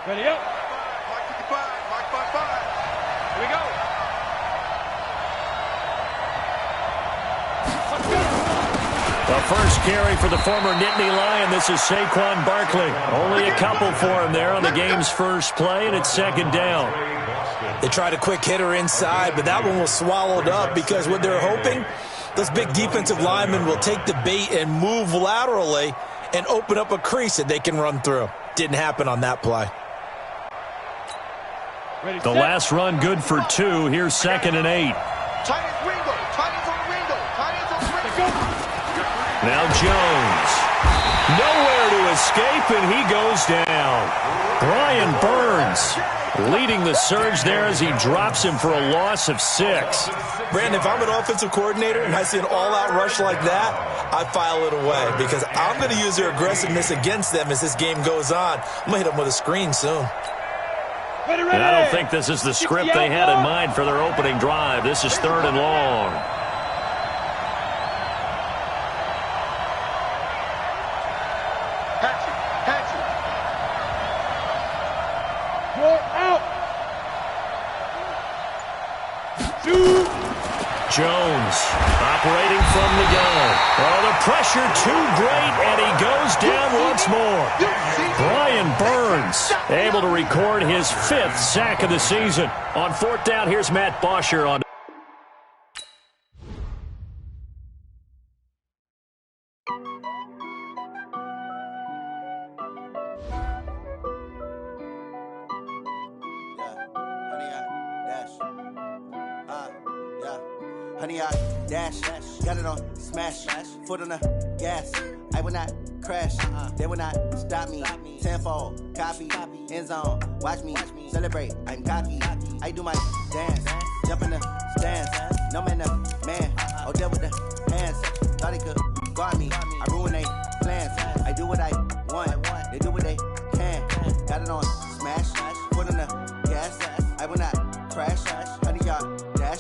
Ready up. Mark 55, Mark 55. Here we go. The first carry for the former Nittany Lion. This is Saquon Barkley. Only a couple for him there on the game's first play, and it's second down. They tried a quick hitter inside, but that one was swallowed up because what they're hoping, those big defensive linemen will take the bait and move laterally and open up a crease that they can run through. Didn't happen on that play. The last run good for 2. Here's 2nd and 8. Now Jones. Nowhere to escape, and he goes down. Brian Burns leading the surge there as he drops him for a loss of 6. Brandon, if I'm an offensive coordinator and I see an all-out rush like that, I file it away because I'm going to use their aggressiveness against them as this game goes on. I'm going to hit them with a screen soon. And I don't think this is the script they had in mind for their opening drive. This is 3rd and long. Jones operating from the gun. Oh, the pressure too great, and he goes down once more. Brian Burns able to record his 5th sack of the season. On 4th down, here's Matt Bosher on. Honey, I dash, got it on smash, foot on the gas. I will not crash, they will not stop me. Tenfold, copy, end zone, watch me celebrate. I'm cocky, I do my dance, jump in the stands. No man, man, oh, deal with the hands. Thought he could guard me, I ruin they plans. I do what I want, they do what they can. Got it on smash, foot on the gas. I will not crash, honey, y'all dash,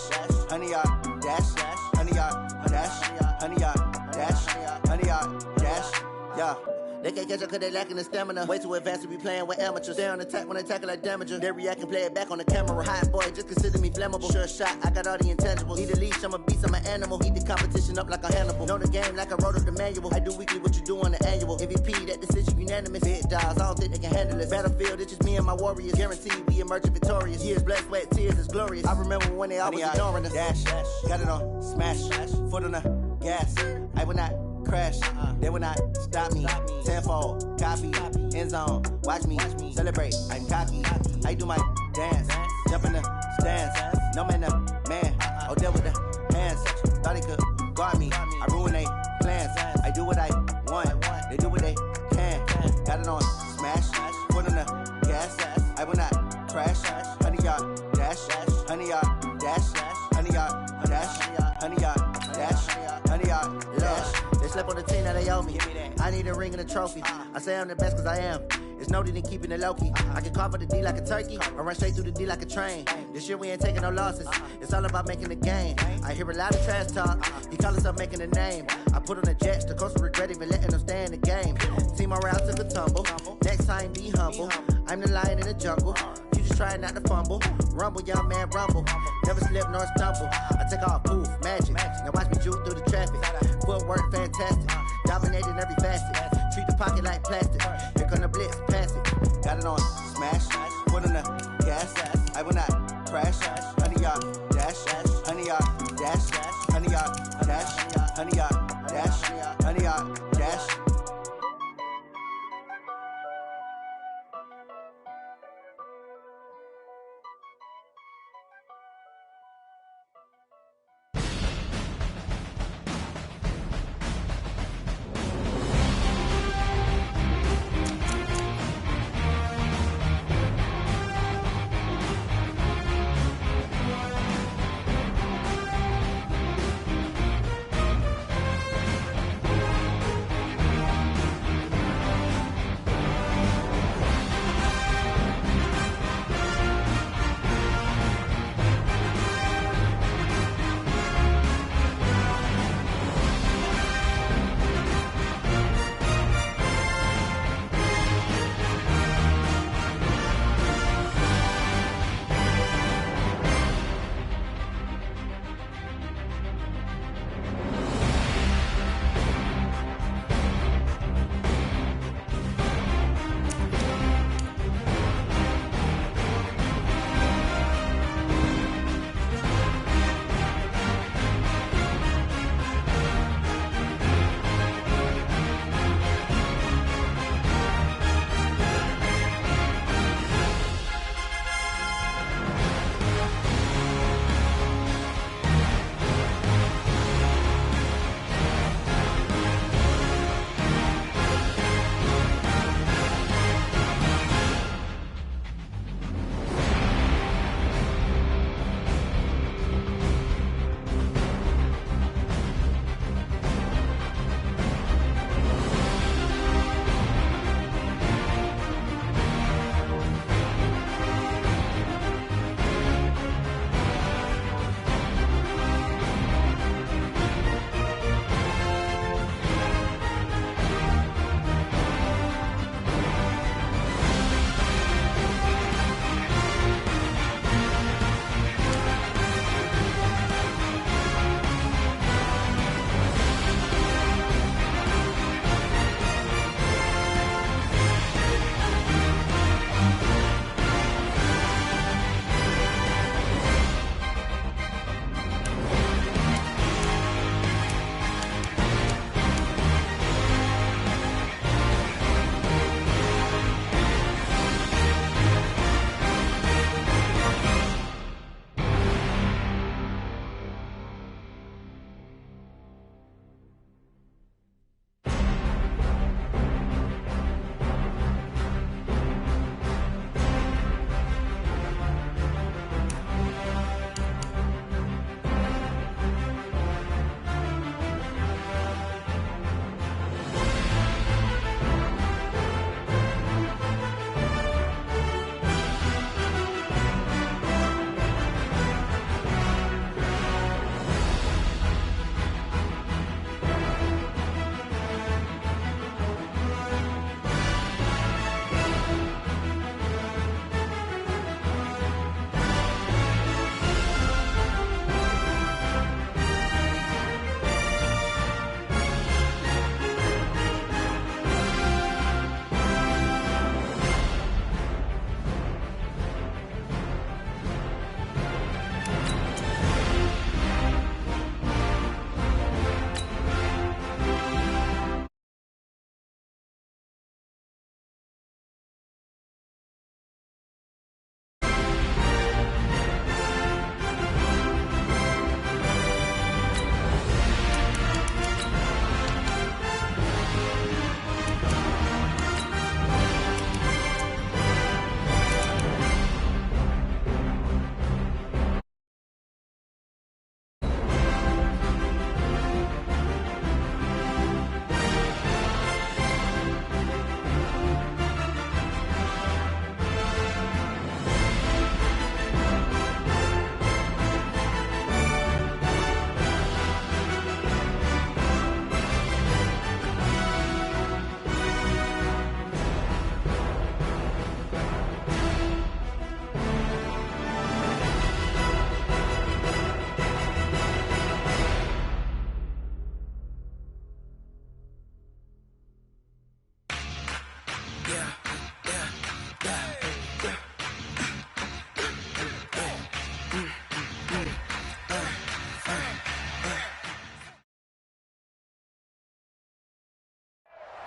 honey, y'all dash, honey, y'all dash, honey, y'all dash, honey, y'all dash, yeah. They can't catch up cause they lacking the stamina. Way too advanced to be playing with amateurs. Stay on attack when they tackle like damager. They react and play it back on the camera. Hot boy, just consider me flammable. Sure shot, I got all the intangibles. Need a leash, I'm a beast, I'm an animal. Heat the competition up like a Hannibal. Know the game like I wrote up the manual. I do weekly what you do on the annual. MVP, that decision unanimous. Big dogs, I don't think they can handle it. Battlefield, it's just me and my warriors. Guaranteed we emerge victorious. Years, blood, sweat, tears, it's glorious. I remember when they always ignoring us. Dash, got it on smash, foot on the gas. I will not crash, they will not stop me. Tenfold, copy, end zone, watch me celebrate. I'm cocky, I do my dance, jump in the stands. No man, man, oh, deal with the hands. Thought he could guard me, I ruin they plans. I do what I want, they do what they can. Got it on smash, foot on the gas. I will not crash, honey, y'all dash, honey, y'all dash, honey, y'all dash, honey, y'all dash, honey, y'all dash. They slept on the team, now they owe me. I need a ring and a trophy. I say I'm the best cause I am. It's no need in keeping it low-key. I can carve up the D like a turkey or run straight through the D like a train. This year we ain't taking no losses. It's all about making the game. I hear a lot of trash talk. He call himself making a name. I put on the Jets. The coach will regret even letting them stay in the game. Team morale took a tumble. Next time be humble. I'm the lion in the jungle. You just trying not to fumble. Rumble, young man, rumble. Never slip nor stumble. I take off, poof, magic. Now watch me juke through the traffic. Footwork fantastic. Dominating every facet. Treat the pocket like plastic. Here come the blitz, pass it. Got it on smash. Foot on the gas. I will not crash. Honey, y'all dash. Honey, y'all dash. Honey, y'all dash. Honey, y'all dash. Honey, y'all dash.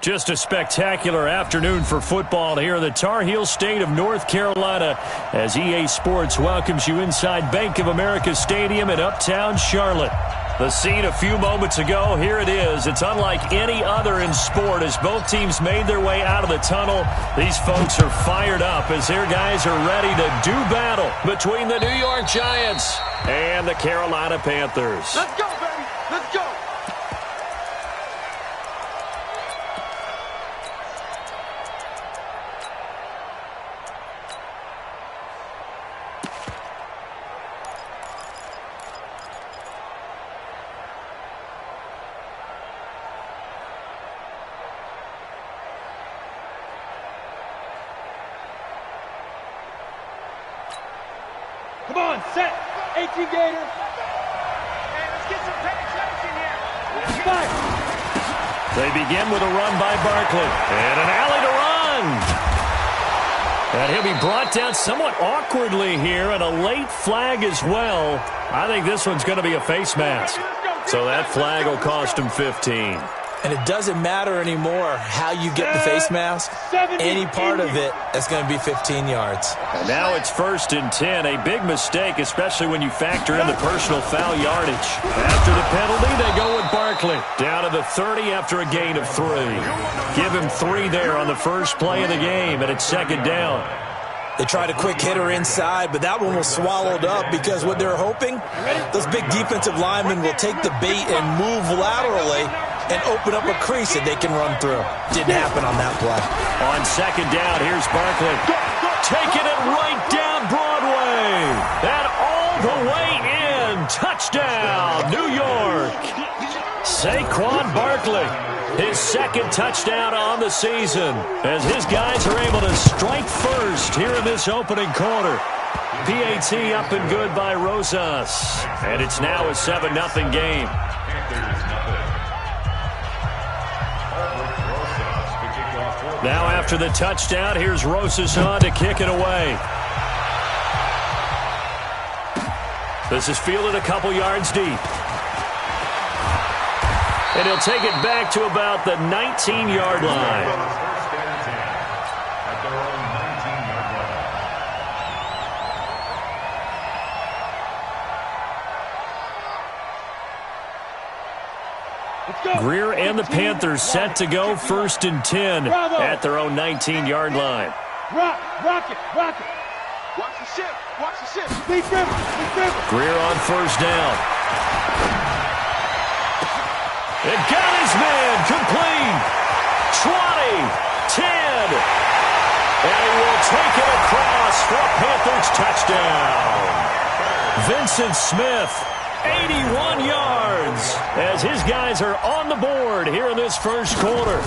Just a spectacular afternoon for football here in the Tar Heel state of North Carolina as EA Sports welcomes you inside Bank of America Stadium in Uptown Charlotte. The scene a few moments ago, here it is. It's unlike any other in sport as both teams made their way out of the tunnel. These folks are fired up as their guys are ready to do battle between the New York Giants and the Carolina Panthers. Let's go, baby. Let's go. Come on, set. 18 Gators. Hey, let's get some penetration here. Fight. They begin with a run by Barkley. And an alley to run. And he'll be brought down somewhat awkwardly here, and a late flag as well. I think this one's going to be a face mask. So that flag will cost him 15. And it doesn't matter anymore how you get the face mask. Any part of it is going to be 15 yards. And now it's 1st and 10. A big mistake, especially when you factor in the personal foul yardage. After the penalty, they go with Barkley. Down to the 30 after a gain of 3. Give him 3 there on the first play of the game, and it's 2nd down. They tried a quick hitter inside, but that one was swallowed up because what they're hoping, those big defensive linemen will take the bait and move laterally and open up a crease that they can run through. Didn't happen on that play. On 2nd down, here's Barkley. Taking it right down Broadway. And all the way in. Touchdown, New York. Saquon Barkley. His 2nd touchdown on the season as his guys are able to strike first here in this opening quarter. PAT up and good by Rosas. And it's now a 7-0 game. Now after the touchdown, here's Rosas on to kick it away. This is fielded a couple yards deep. And he'll take it back to about the 19-yard line. Greer and the Panthers set to go 1st and 10 at their own 19-yard line. Rock it. Watch the ship. Watch the ship. Lead river. Greer on 1st down. It got his man complete. 20, 10. And he will take it across for a Panthers touchdown. Vincent Smith, 81 yards as his guys are on the board here in this first quarter.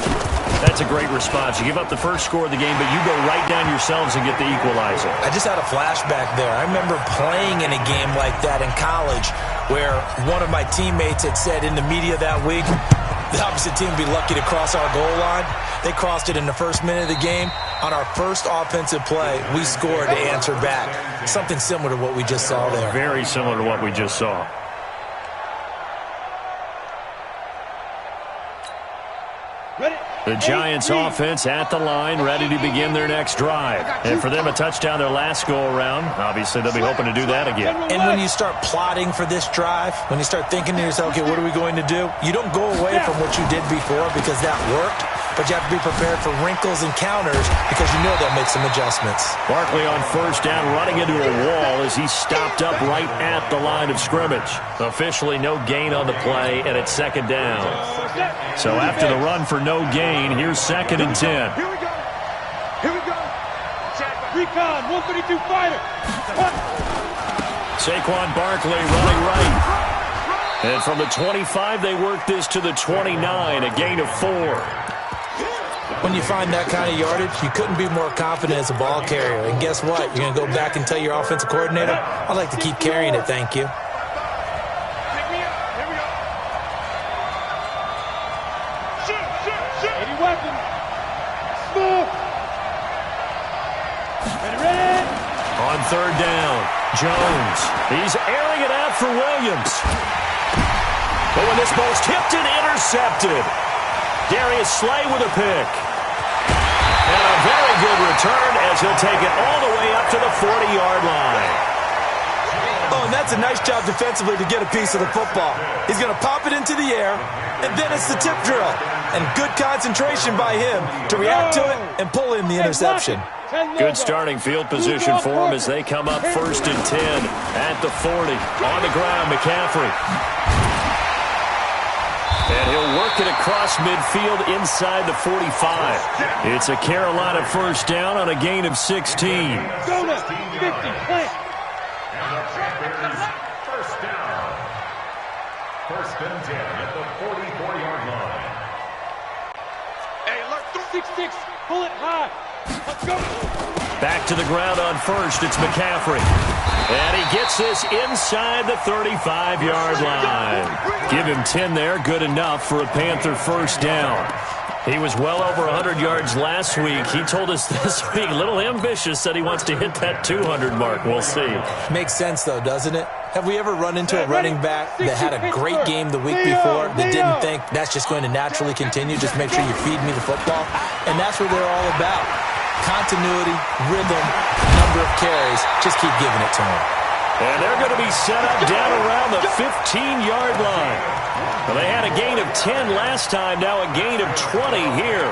That's a great response. You give up the first score of the game, but you go right down yourselves and get the equalizer. I just had a flashback there. I remember playing in a game like that in college where one of my teammates had said in the media that week, the opposite team would be lucky to cross our goal line. They crossed it in the first minute of the game. On our first offensive play, we scored to answer back. Something similar to what we just saw there. Very similar to what we just saw. The Giants offense at the line, ready to begin their next drive. And for them, a touchdown their last go-around. Obviously, they'll be hoping to do that again. And when you start plotting for this drive, when you start thinking to yourself, okay, what are we going to do? You don't go away from what you did before because that worked, but you have to be prepared for wrinkles and counters because you know they'll make some adjustments. Barkley on 1st down, running into a wall as he stopped up right at the line of scrimmage. Officially no gain on the play, and it's 2nd down. So after the run for no gain, here's 2nd and 10. Here we go. Recon, 132 fighter. Saquon Barkley running right. And from the 25, they work this to the 29, a gain of 4. When you find that kind of yardage, you couldn't be more confident as a ball carrier. And guess what? You're going to go back and tell your offensive coordinator, I'd like to keep carrying it, thank you. Pick me up. Here we go. Shoot. 80 weapons. Smooth. Ready. On 3rd down, Jones. He's airing it out for Williams. But when this ball's tipped and intercepted. Darius Slay with a pick. And a very good return as he'll take it all the way up to the 40-yard line. Oh, and that's a nice job defensively to get a piece of the football. He's going to pop it into the air, and then it's the tip drill. And good concentration by him to react to it and pull in the interception. Good starting field position for him as they come up 1st and 10 at the 40. On the ground, McCaffrey. And he'll work it across midfield inside the 45. It's a Carolina first down on a gain of 16. Go now. 50. Plant. First down. 1st and 10 at the 44-yard line. Hey, look. 6-6. Pull it high. Let's go. Back to the ground on 1st. It's McCaffrey. And he gets this inside the 35-yard line. Give him 10 there. Good enough for a Panther first down. He was well over 100 yards last week. He told us this week, a little ambitious, said he wants to hit that 200 mark. We'll see. Makes sense, though, doesn't it? Have we ever run into a running back that had a great game the week before that didn't think that's just going to naturally continue? Just make sure you feed me the football. And that's what they're all about. Continuity, rhythm, number of carries. Just keep giving it to them. And they're going to be set up down around the 15-yard line. Well, they had a gain of 10 last time, now a gain of 20 here.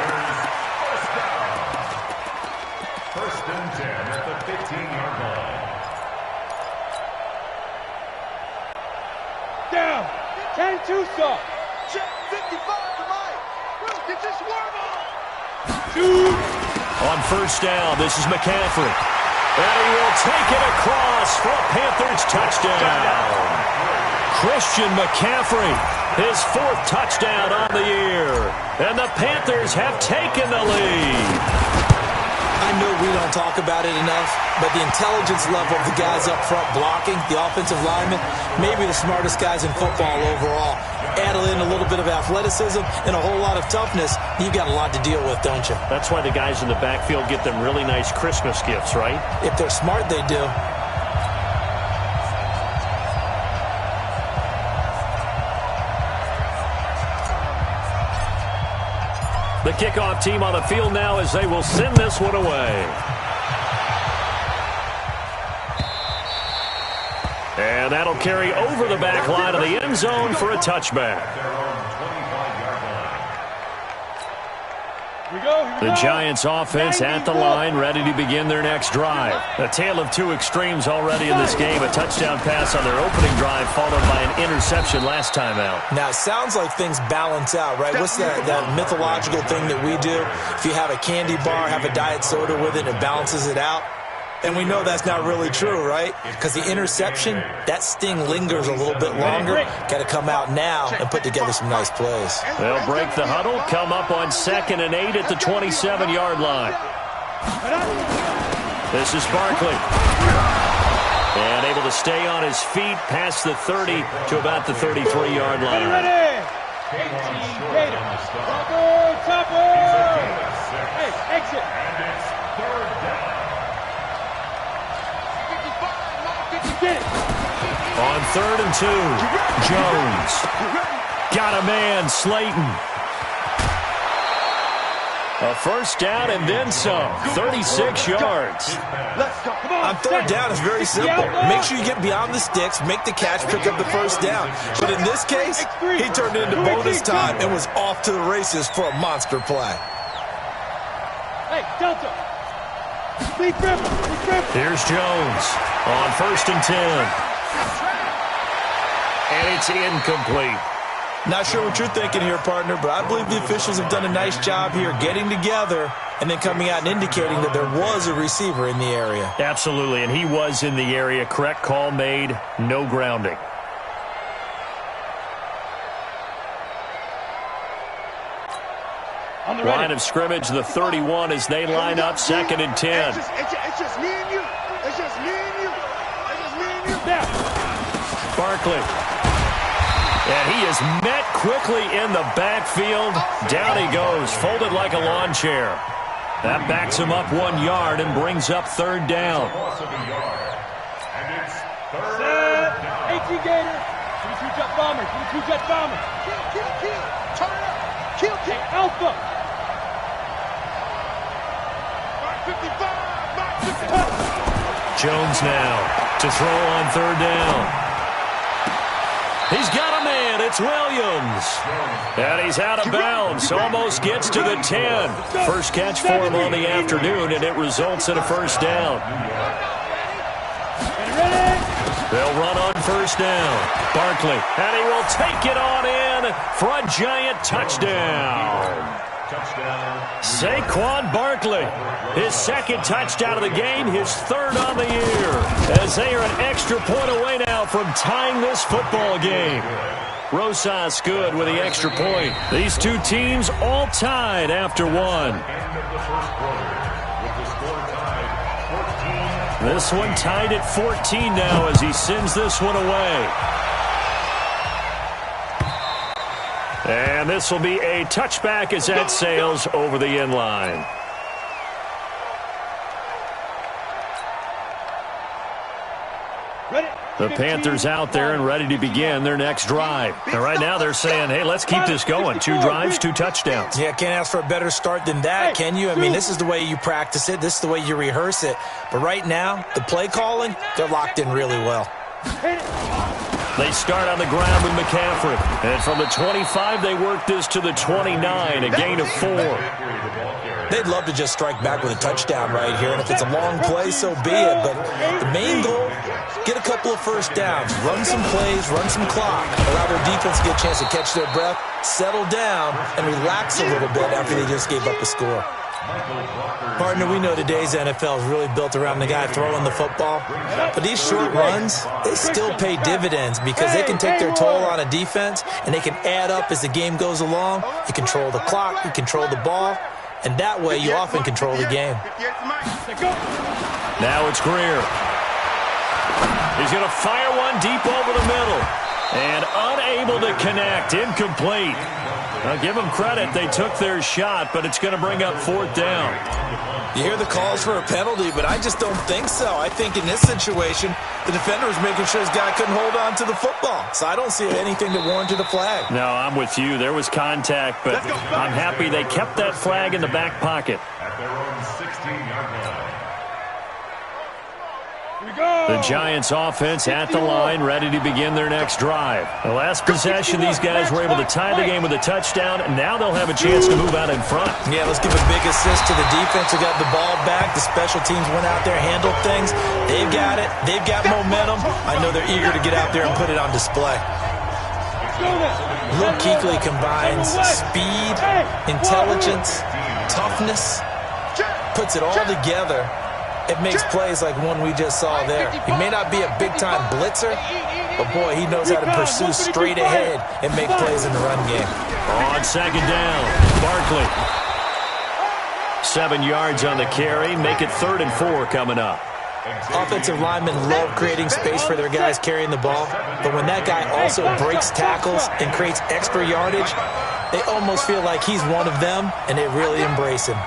1st and 10 at the 15-yard line. Down. 10-2 soft. Check 55 to Mike. Get your swerve on. Shoot. On first down, this is McCaffrey. And he will take it across for a Panthers touchdown. Christian McCaffrey, his 4th touchdown on the year. And the Panthers have taken the lead. I know we don't talk about it enough, but the intelligence level of the guys up front blocking, the offensive linemen, maybe the smartest guys in football overall. Add in a little bit of athleticism and a whole lot of toughness, you've got a lot to deal with, don't you? That's why the guys in the backfield get them really nice Christmas gifts, right? If they're smart, they do. The kickoff team on the field now as they will send this one away. And that'll carry over the back line of the end zone for a touchback. The Giants offense at the line, ready to begin their next drive. A tale of two extremes already in this game. A touchdown pass on their opening drive followed by an interception last time out. Now, it sounds like things balance out, right? What's that mythological thing that we do? If you have a candy bar, have a diet soda with it, it balances it out. And we know that's not really true, right? Because the interception, that sting lingers a little bit longer. Got to come out now and put together some nice plays. They'll break the huddle, come up on 2nd and 8 at the 27-yard line. This is Barkley. And able to stay on his feet past the 30 to about the 33-yard line. Hey, exit. And it's 3rd down. On 3rd and 2, Jones. Got a man, Slayton. A first down and then some, 36 yards. On 3rd down, it's very simple. Make sure you get beyond the sticks, make the catch, pick up the first down. But in this case, he turned it into bonus time and was off to the races for a monster play. Hey, Delta. Here's Jones on 1st and 10. And it's incomplete. Not sure what you're thinking here, partner, but I believe the officials have done a nice job here getting together and then coming out and indicating that there was a receiver in the area. Absolutely, and he was in the area. Correct call made, no grounding. Line of scrimmage, the 31 as they line up 2nd and 10. It's just me and you. It's just me and you. It's just me and you. Barkley. And he is met quickly in the backfield. Down he goes, folded like a lawn chair. That backs him up 1 yard and brings up 3rd down. And it's 3rd down. 18 Gator. 2-2 jet bomber. 2-2 jet bomber. Kill. Turn it up. Kill. Alpha. Jones now to throw on third down. He's got a man. It's Williams. And he's out of bounds. Almost gets to the 10. First catch for him on the afternoon, and it results in a first down. They'll run on first down. Barkley, and he will take it on in for a giant touchdown. Saquon Barkley, his second touchdown of the game, his third on the year, as they are an extra point away now from tying this football game. Rosas good with the extra point. These two teams all tied after one. This one tied at 14 now as he sends this one away. And this will be a touchback as that sails over the end line. The Panthers out there and ready to begin their next drive. And right now they're saying, hey, let's keep this going. 2 drives, 2 touchdowns. Yeah, can't ask for a better start than that, can you? I mean, this is the way you practice it. This is the way you rehearse it. But right now, the play calling, they're locked in really well. They start on the ground with McCaffrey. And from the 25, they work this to the 29, a gain of 4. They'd love to just strike back with a touchdown right here. And if it's a long play, so be it. But the main goal, get a couple of first downs, run some plays, run some clock, allow their defense to get a chance to catch their breath, settle down, and relax a little bit after they just gave up a score. Partner, we know today's NFL is really built around the guy throwing the football. But these short runs, they still pay dividends because they can take their toll on a defense, and they can add up as the game goes along. You control the clock, you control the ball, and that way you often control the game. Now it's Greer. He's going to fire one deep over the middle. And unable to connect. Incomplete. Now give them credit. They took their shot, but it's going to bring up 4th down. You hear the calls for a penalty, but I just don't think so. I think in this situation, the defender was making sure his guy couldn't hold on to the football. So I don't see anything that warranted a flag. No, I'm with you. There was contact, but I'm happy they kept that flag in the back pocket. At their own 16-yard line. The Giants offense at the line, ready to begin their next drive. The last possession, these guys were able to tie the game with a touchdown, and now they'll have a chance to move out in front. Yeah, let's give a big assist to the defense who got the ball back. The special teams went out there, handled things. They've got it. They've got momentum. I know they're eager to get out there and put it on display. Luke Kuechly combines speed, intelligence, toughness, puts it all together. It makes plays like one we just saw there. He may not be a big-time blitzer, but, boy, he knows how to pursue straight ahead and make plays in the run game. On second down, Barkley. 7 yards on the carry. Make it 3rd and 4 coming up. Offensive linemen love creating space for their guys carrying the ball, but when that guy also breaks tackles and creates extra yardage, they almost feel like he's one of them, and they really embrace him.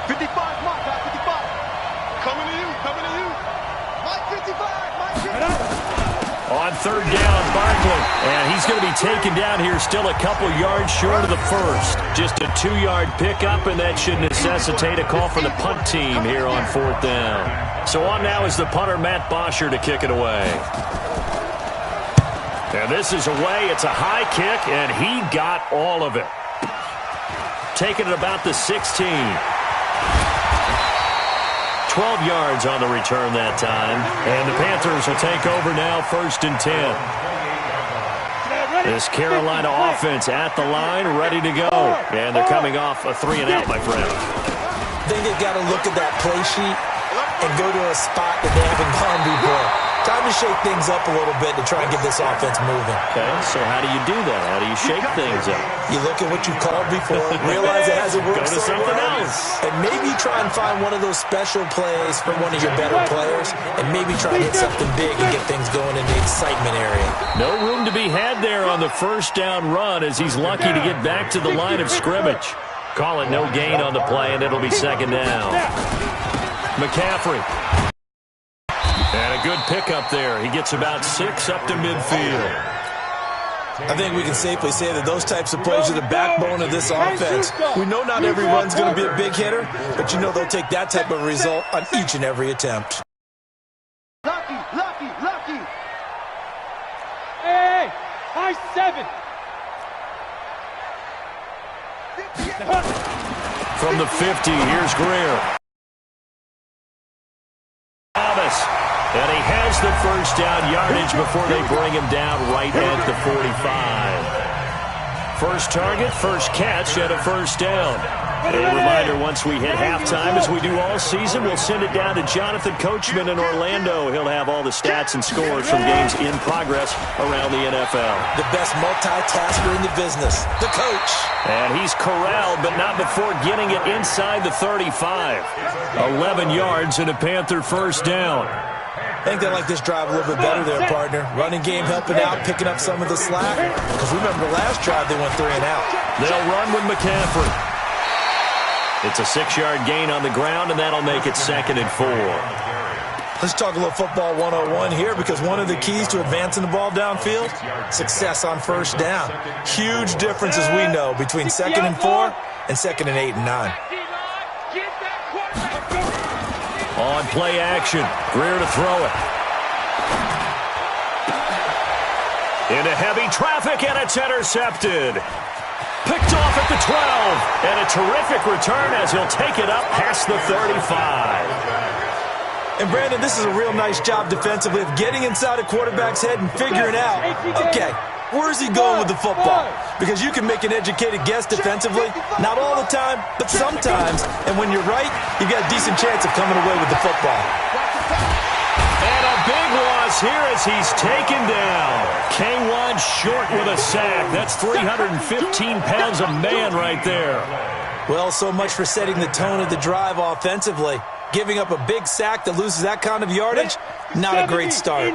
55, Mike, 55. Coming to you, Mike 55, Mike 55. On third down, Barkley. And he's going to be taken down here still a couple yards short of the first. Just a 2-yard pickup, and that should necessitate a call for the punt team here on 4th down. So on now is the punter, Matt Bosher, to kick it away. And this is away. It's a high kick, and he got all of it. Taking it about the 16. 12 yards on the return that time. And the Panthers will take over now, 1st and 10. This Carolina offense at the line, ready to go. And they're coming off a 3-and-out, my friend. I think they've got to look at that play sheet and go to a spot that they haven't gone before. Time to shake things up a little bit to try and get this offense moving. Okay, so how do you do that? How do you shake things up? You look at what you called before, realize it hasn't worked Go to something else. and maybe try and find one of those special plays for one of your better players, and maybe try and hit something big and get things going in the excitement area. No room to be had there on the first down run as he's lucky to get back to the line of scrimmage. Call it no gain on the play, and it'll be 2nd down. McCaffrey. And a good pickup there. He gets about 6 up to midfield. I think we can safely say that those types of plays are the backbone of this offense. We know not every run's going to be a big hitter, but you know they'll take that type of result on each and every attempt. Lucky. Hey, high 7. From the 50, here's Greer. Thomas. And he has the first down yardage before they bring him down right at the 45. First target, first catch, and a first down. A reminder, once we hit halftime, as we do all season, we'll send it down to Jonathan Coachman in Orlando. He'll have all the stats and scores from games in progress around the NFL. The best multitasker in the business, the coach. And he's corralled, but not before getting it inside the 35. 11 yards and a Panther first down. I think they like this drive a little bit better there, partner. Running game helping out, picking up some of the slack. Because remember, the last drive they went 3 and out. They'll run with McCaffrey. It's a 6-yard gain on the ground, and that'll make it 2nd and 4. Let's talk a little football 101 here, because one of the keys to advancing the ball downfield, success on first down. Huge difference, as we know, between 2nd and 4 and 2nd and 8 and 9. On play action, Greer to throw it. Into heavy traffic, and it's intercepted. Picked off at the 12, and a terrific return as he'll take it up past the 35. And, Brandon, this is a real nice job defensively of getting inside a quarterback's head and figuring out, okay, where is he going with the football? Because you can make an educated guess defensively, not all the time, but sometimes. And when you're right, you've got a decent chance of coming away with the football. And a big loss here as he's taken down. K1 short with a sack. That's 315 pounds of man right there. Well, so much for setting the tone of the drive offensively. Giving up a big sack that loses that kind of yardage, not a great start.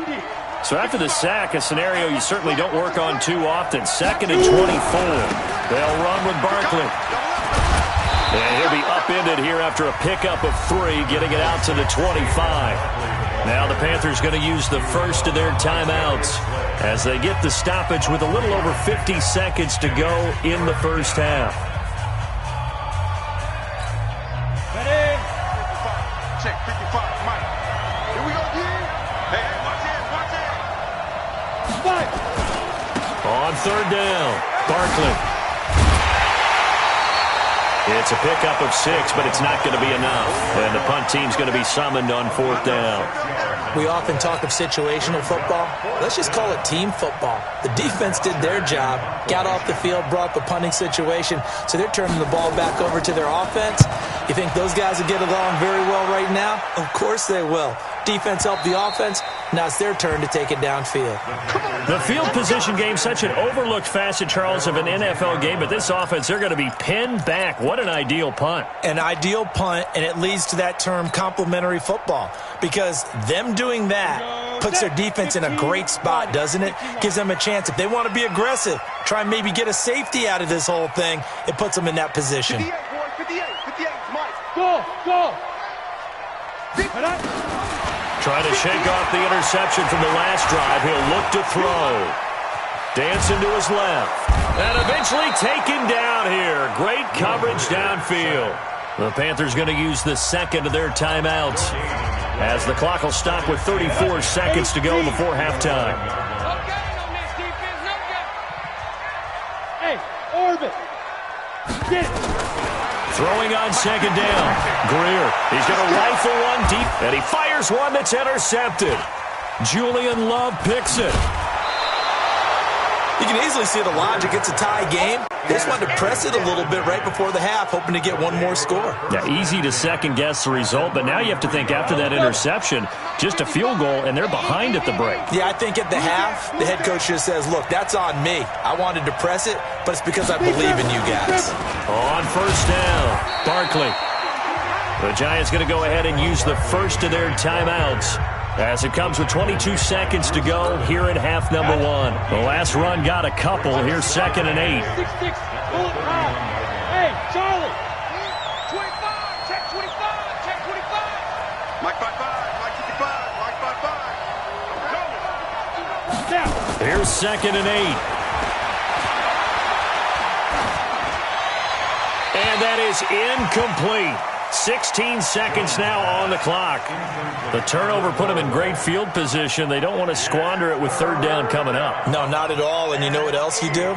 So after the sack, a scenario you certainly don't work on too often. 2nd and 24. They'll run with Barkley. And he'll be upended here after a pickup of 3, getting it out to the 25. Now the Panthers going to use the first of their timeouts as they get the stoppage with a little over 50 seconds to go in the first half. Ready? Check 55, Mike. Here we go again. Hey, watch it. On 3rd down, Barkley. It's a pickup of 6, but it's not going to be enough. And the punt team's going to be summoned on 4th down. We often talk of situational football. Let's just call it team football. The defense did their job, got off the field, brought the punting situation, so they're turning the ball back over to their offense. You think those guys will get along very well right now? Of course they will. Defense helped the offense. Now it's their turn to take it downfield. The field position game, such an overlooked facet, Charles, of an NFL game, but this offense, they're going to be pinned back. What an ideal punt. An ideal punt, and it leads to that term complementary football, because them doing that puts their defense in a great spot, doesn't it? Gives them a chance. If they want to be aggressive, try and maybe get a safety out of this whole thing, it puts them in that position. 58, boy, 58, Mike. Go. Trying to shake off the interception from the last drive. He'll look to throw. Dancing to his left. And eventually taken down here. Great coverage downfield. The Panthers going to use the 2nd of their timeouts as the clock will stop with 34 seconds to go before halftime. Hey, orbit. Get it. Throwing on 2nd down. Greer. He's going to rifle one deep, and he fires one that's intercepted. Julian Love picks it. You can easily see the logic. It's a tie game. They just wanted to press it a little bit right before the half, hoping to get one more score. Yeah, easy to second-guess the result, but now you have to think after that interception, just a field goal, and they're behind at the break. Yeah, I think at the half, the head coach just says, look, that's on me. I wanted to press it, but it's because I believe in you guys. On 1st down, Barkley. The Giants going to go ahead and use the first of their timeouts as it comes with 22 seconds to go here in half number 1. The last run got a couple. Here's 2nd and 8. 6-6. Pull it high. Hey, Charlie. 25. Check 25. Check 25. Mike 55. Mike 55. Mike 55. I'm coming. Now. Here's 2nd and 8. that is incomplete. 16 seconds now on the clock. The turnover put them in great field position. They don't want to squander it with third down coming up. No, not at all. And you know what else you do?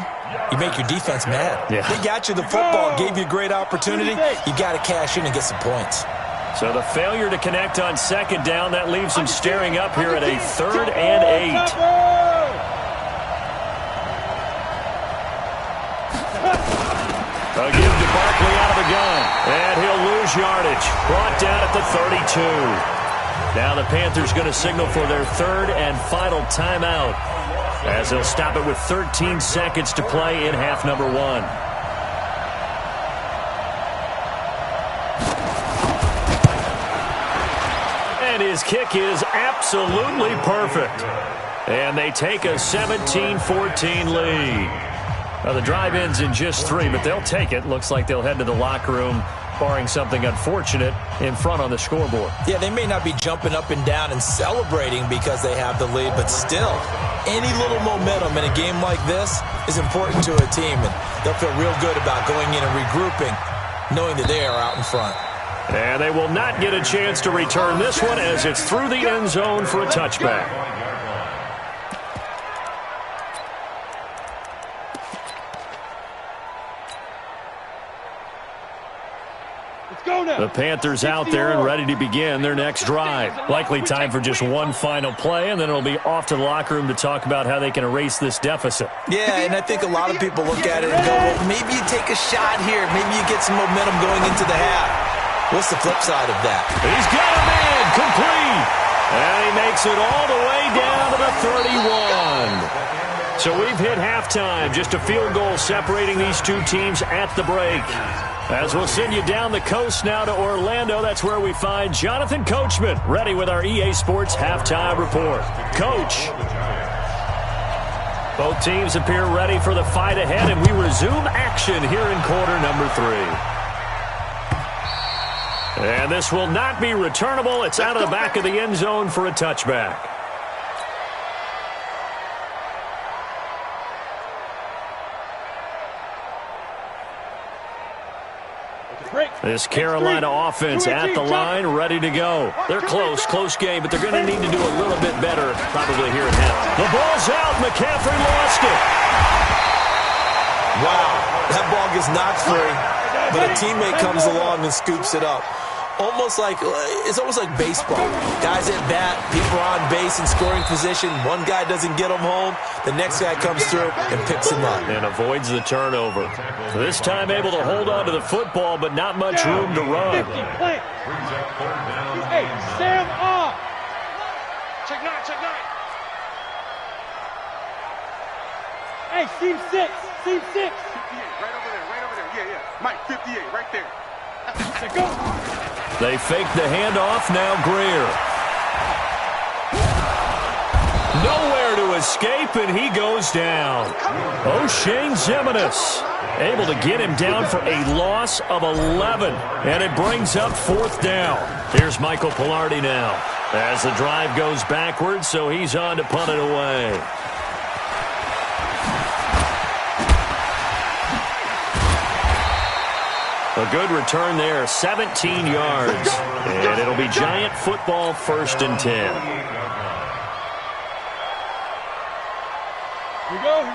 You make your defense mad. Yeah. They got you the football, gave you a great opportunity. You got to cash in and get some points. So the failure to connect on second down, that leaves them staring up here at a 3rd and 8. A give to Barkley out of the gun, and he'll lose yardage. Brought down at the 32. Now the Panthers going to signal for their 3rd and final timeout, as they'll stop it with 13 seconds to play in half number 1. And his kick is absolutely perfect. And they take a 17-14 lead. Now, the drive ends in just 3, but they'll take it. Looks like they'll head to the locker room, barring something unfortunate, in front on the scoreboard. Yeah, they may not be jumping up and down and celebrating because they have the lead, but still, any little momentum in a game like this is important to a team, and they'll feel real good about going in and regrouping, knowing that they are out in front. And they will not get a chance to return this one as it's through the end zone for a touchback. The Panthers out there and ready to begin their next drive. Likely time for just one final play, and then it'll be off to the locker room to talk about how they can erase this deficit. Yeah, and I think a lot of people look at it and go, well, maybe you take a shot here. Maybe you get some momentum going into the half. What's the flip side of that? He's got a man complete, and he makes it all the way down to the 31. So we've hit halftime. Just a field goal separating these two teams at the break. As we'll send you down the coast now to Orlando, that's where we find Jonathan Coachman, ready with our EA Sports Halftime Report. Coach. Both teams appear ready for the fight ahead, and we resume action here in quarter number 3. And this will not be returnable. It's out of the back of the end zone for a touchback. This Carolina offense at the line, ready to go. They're close game, but they're going to need to do a little bit better probably here at half. The ball's out. McCaffrey lost it. Wow, that ball gets knocked free, but a teammate comes along and scoops it up. It's almost like baseball. Guys at bat, people are on base in scoring position. One guy doesn't get him home. The next guy comes through and picks him up. And avoids the turnover. So this time able to hold on to the football, but not much room to run. 50, plant. Hey, Sam off. Check 9, check 9. Hey, seam 6. Seam 6. 58, right over there. Yeah. Mike, 58, right there. Go. They fake the handoff, now Greer. Nowhere to escape, and he goes down. O'Shane Ximines able to get him down for a loss of 11, and it brings up 4th down. Here's Michael Palardy now as the drive goes backwards, so he's on to punt it away. A good return there, 17 yards. And it'll be Giant football, 1st and 10.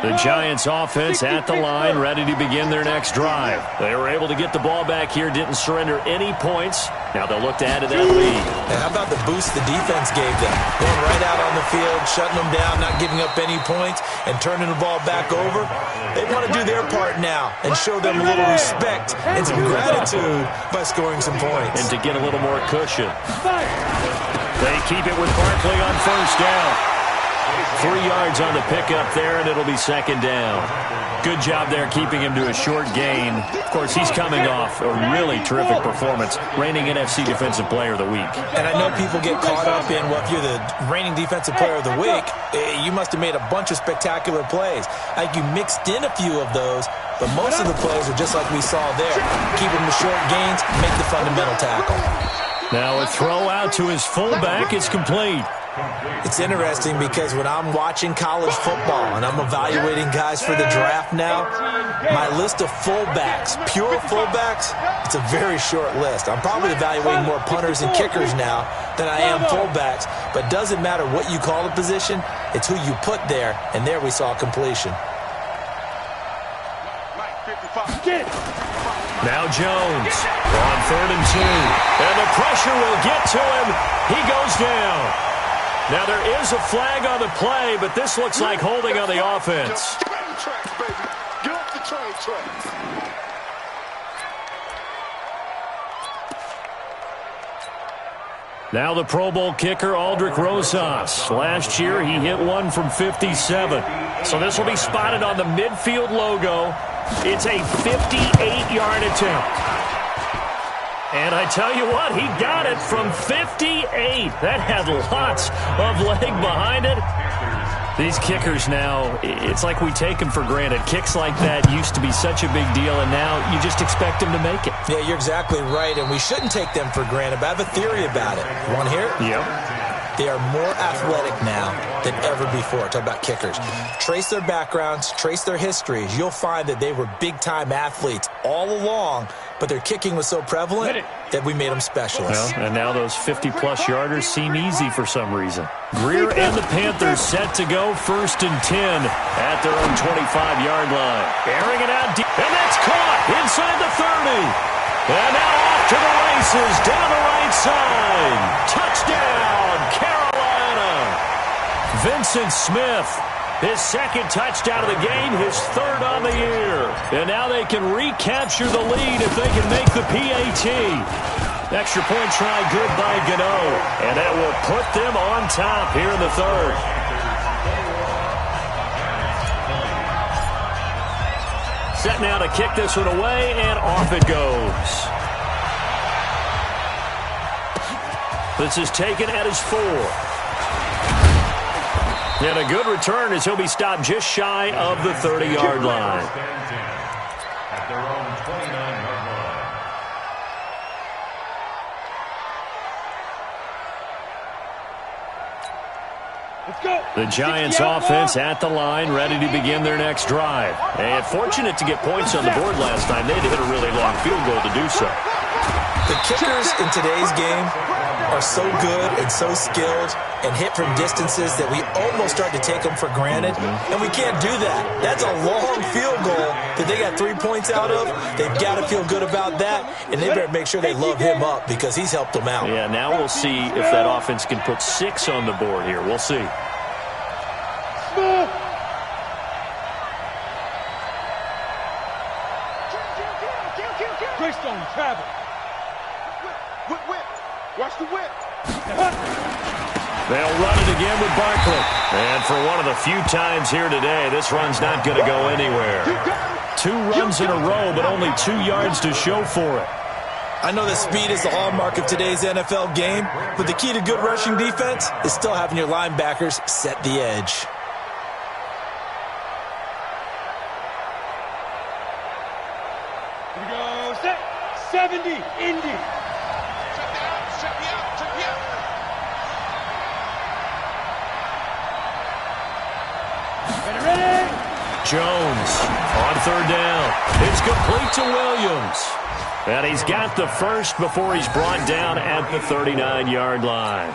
The Giants offense at the line, ready to begin their next drive. They were able to get the ball back here, didn't surrender any points. Now they'll look to add to that lead. And how about the boost the defense gave them? Going right out on the field, shutting them down, not giving up any points, and turning the ball back over. They want to do their part now and show them a little respect and some gratitude by scoring some points. And to get a little more cushion. They keep it with Barkley on 1st down. 3 yards on the pickup there, and it'll be 2nd down. Good job there keeping him to a short gain. Of course, he's coming off a really terrific performance, reigning NFC Defensive Player of the Week. And I know people get caught up in, well, if you're the reigning Defensive Player of the Week, you must have made a bunch of spectacular plays. Like you mixed in a few of those, but most of the plays are just like we saw there. Keep them to short gains, make the fundamental tackle. Now a throw out to his fullback is complete. It's interesting because when I'm watching college football and I'm evaluating guys for the draft now, my list of fullbacks, pure fullbacks, it's a very short list. I'm probably evaluating more punters and kickers now than I am fullbacks, but it doesn't matter what you call the position, it's who you put there, and there we saw completion. Now Jones on 3rd and 2, and the pressure will get to him. He goes down. Now, there is a flag on the play, but this looks like holding on the offense. Train tracks, baby. Get off the train tracks. Now the Pro Bowl kicker, Aldrick Rosas. Last year, he hit one from 57. So this will be spotted on the midfield logo. It's a 58-yard attempt. And I tell you what, he got it from 58. That had lots of leg behind it. These kickers now, it's like we take them for granted. Kicks like that used to be such a big deal, and now you just expect them to make it. Yeah, you're exactly right, and we shouldn't take them for granted, but I have a theory about it. You want to hear it? Yep. They are more athletic now than ever before. Talk about kickers. Trace their backgrounds, trace their histories. You'll find that they were big-time athletes all along, but their kicking was so prevalent that we made them specialists. Well, and now those 50-plus yarders seem easy for some reason. Greer and the Panthers set to go 1st and 10 at their own 25-yard line. Airing it out deep, and that's caught inside the 30. And now off to the races down the right side. Touchdown, Carolina. Vincent Smith, his 2nd touchdown of the game, his 3rd on the year. And now they can recapture the lead if they can make the PAT. Extra point try good by Gano. And that will put them on top here in the 3rd. Set now to kick this one away, and off it goes. This is taken at his 4. And a good return as he'll be stopped just shy of the 30-yard line. At their own 29-yard line. Let's go. The Giants offense at the line, ready to begin their next drive. And fortunate to get points on the board last time. They had to hit a really long field goal to do so. The kickers in today's game are so good and so skilled and hit from distances that we almost start to take them for granted, and we can't do that. That's a long field goal that they got 3 points out of. They've got to feel good about that, and they better make sure they love him up because he's helped them out. Yeah, now we'll see if that offense can put 6 on the board here. We'll see. Greystone, travel. Whip, whip. Watch the whip. They'll run it again with Barkley. And for one of the few times here today, this run's not going to go anywhere. 2 runs in a row, but only 2 yards to show for it. I know that speed is the hallmark of today's NFL game, but the key to good rushing defense is still having your linebackers set the edge. Here we go. Set. 70. Indy. Ready? Jones on 3rd down. It's complete to Williams. And he's got the first before he's brought down at the 39-yard line.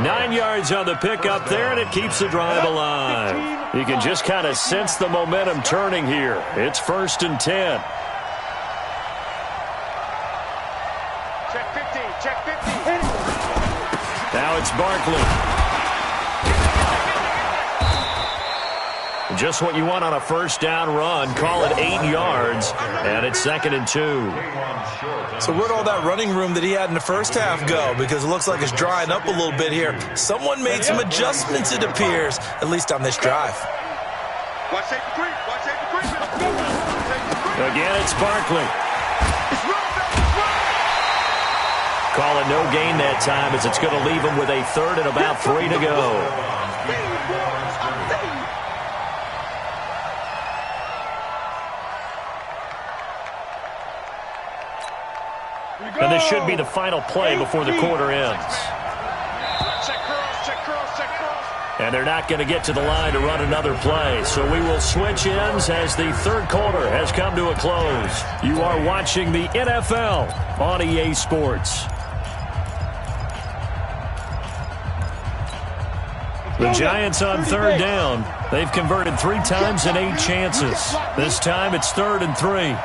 9 yards on the pickup there, and it keeps the drive alive. You can just kind of sense the momentum turning here. It's 1st and 10. Check 15. Check 15. Now it's Barkley. Just what you want on a 1st down run. Call it 8 yards, and it's 2nd and 2. So where'd all that running room that he had in the first half go? Because it looks like it's drying up a little bit here. Someone made some adjustments, it appears, at least on this drive. Watch safety creep. Watch safety creep. Again, it's Barkley. Call it no gain that time, as it's going to leave him with a 3rd and about 3 to go. And this should be the final play before the quarter ends. Check curls, check And they're not going to get to the line to run another play. So we will switch ends as the third quarter has come to a close. You are watching the NFL on EA Sports. The Giants on third down. They've converted 3 times in 8 chances. This time it's 3rd and 3.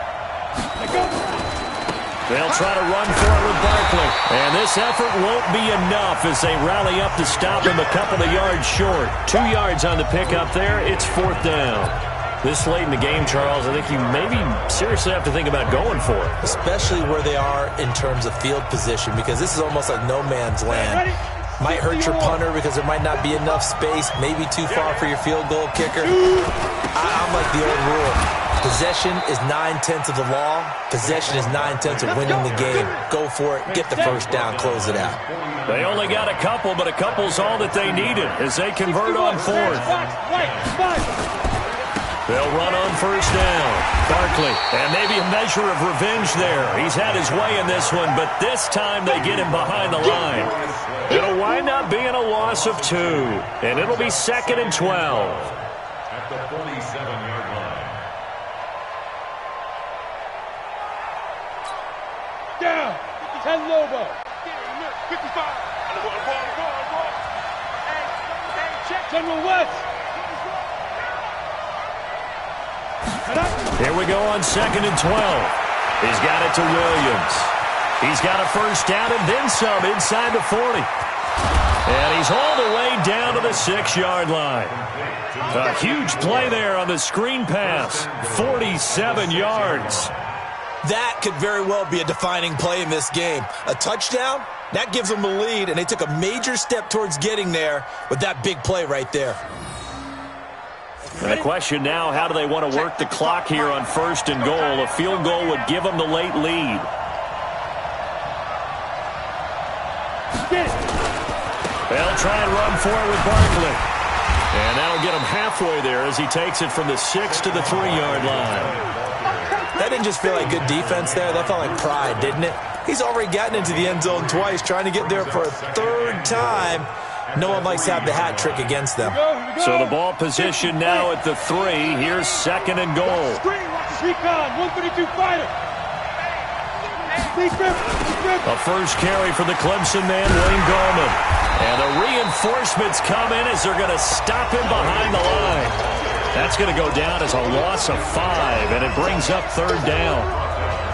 They'll try to run for it with Barkley. And this effort won't be enough as they rally up to stop him a couple of yards short. 2 yards on the pickup there. It's 4th down. This late in the game, Charles, I think you maybe seriously have to think about going for it. Especially where they are in terms of field position, because this is almost like no man's land. Might hurt your punter because there might not be enough space, maybe too far for your field goal kicker. I'm like the old rule. Possession is 9/10 of the law. Possession is 9/10 of winning the game. Go for it. Get the first down. Close it out. They only got a couple, but a couple's all that they needed as they convert on 4th. They'll run on 1st down. Barkley, and maybe a measure of revenge there. He's had his way in this one, but this time they get him behind the line. It'll wind up being a loss of 2, and it'll be 2nd and 12. At the 47-yard line. Down. 10 Lobo. 55. General West. Here we go on 2nd and 12. He's got it to Williams. He's got a first down and then some inside the 40. And he's all the way down to the 6-yard line. A huge play there on the screen pass. 47 yards. That could very well be a defining play in this game. A touchdown, that gives them the lead, and they took a major step towards getting there with that big play right there. And the question now, how do they want to work the clock here on 1st and goal? A field goal would give them the late lead. They'll try and run for it with Barkley. And that'll get him halfway there as he takes it from the 6 to the 3-yard line. That didn't just feel like good defense there. That felt like pride, didn't it? He's already gotten into the end zone twice, trying to get there for a 3rd time. No one likes to have the hat trick against them. So the ball position now at the 3. Here's 2nd and goal. Recon, 132 fighter. A first carry for the Clemson man, Wayne Gallman. And the reinforcements come in as they're going to stop him behind the line. That's going to go down as a loss of 5, and it brings up 3rd down.